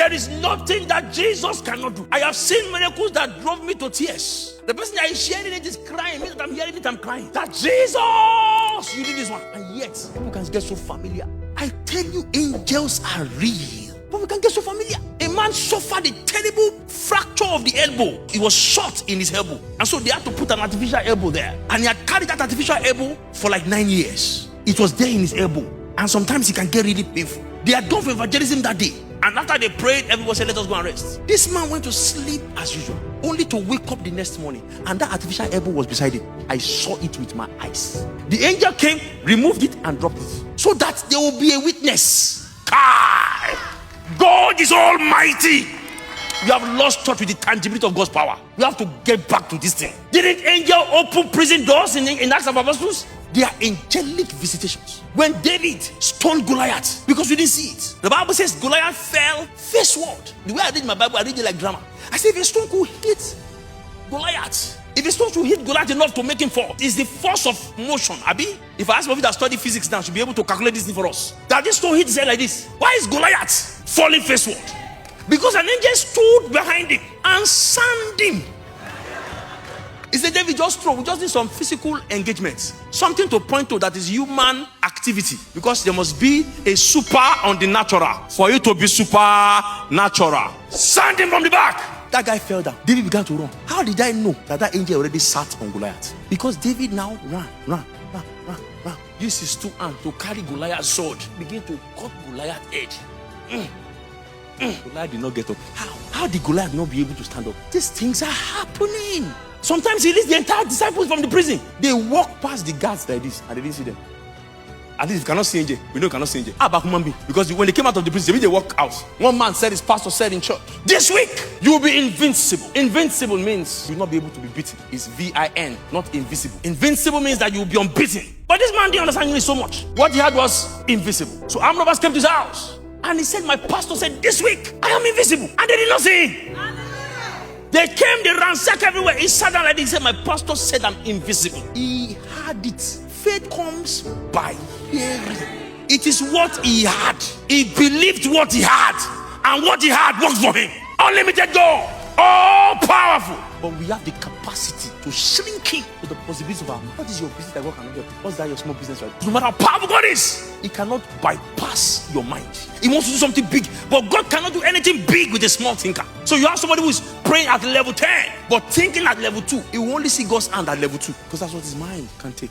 There is nothing that Jesus cannot do. I have seen miracles that drove me to tears. The person that is sharing it is crying. Me that I'm hearing it, I'm crying. That Jesus, you did this one. And yet, people can get so familiar. I tell you, angels are real. But we can get so familiar. A man suffered a terrible fracture of the elbow. It was shot in his elbow. And so they had to put an artificial elbow there. And he had carried that artificial elbow for like 9 years. It was there in his elbow. And sometimes it can get really painful. They had done for evangelism that day. And after they prayed, everyone said, let us go and rest. This man went to sleep as usual, only to wake up the next morning. And that artificial elbow was beside him. I saw it with my eyes. The angel came, removed it, and dropped it. So that there will be a witness. God is almighty. You have lost touch with the tangibility of God's power. You have to get back to this thing. Didn't angel open prison doors in Acts of Apostles? They are angelic visitations. When David stoned Goliath, because we didn't see it, the Bible says Goliath fell faceward. The way I read my Bible, I read it like drama. I said if a stone could hit Goliath, if a stone should hit Goliath enough to make him fall, it's the force of motion. Abi, if I ask people that study physics now, should be able to calculate this thing for us. That this stone hits his head like this. Why is Goliath falling faceward? Because an angel stood behind him and slammed him. He said, David, just throw. We just need some physical engagement. Something to point to that is human activity. Because there must be a super on the natural for you to be supernatural. Send him from the back. That guy fell down. David began to run. How did I know that angel already sat on Goliath? Because David now ran. Used his two hands to carry Goliath's sword. Begin to cut Goliath's head. Goliath did not get up. How did Goliath not be able to stand up? These things are happening. Sometimes he leads the entire disciples from the prison. They walk past the guards like this and they didn't see them. At least you cannot see angel. We know you cannot see angel. How about human being? Because when they came out of the prison, they walk out. One man said, his pastor said in church, this week you will be invincible. Invincible means you will not be able to be beaten. It's VIN, not invisible. Invincible means that you will be unbeaten. But this man didn't understand English so much. What he had was invisible. So armed robbers came to his house. And he said, my pastor said, this week I am invisible. And they did not see him. They came, they ransacked everywhere. He sat down like this. He said, my pastor said I'm invisible. He had it. Faith comes by hearing. It is what he had. He believed what he had. And what he had worked for him. Unlimited God. All powerful. But we have the capacity to shrink in to the possibilities of our mind. What is your business that God cannot do? What's that your small business right? No matter how powerful God is, He cannot bypass your mind. He wants to do something big, but God cannot do anything big with a small thinker. So you have somebody who is praying at level 10, but thinking at level 2. He will only see God's hand at level 2, because that's what his mind can take.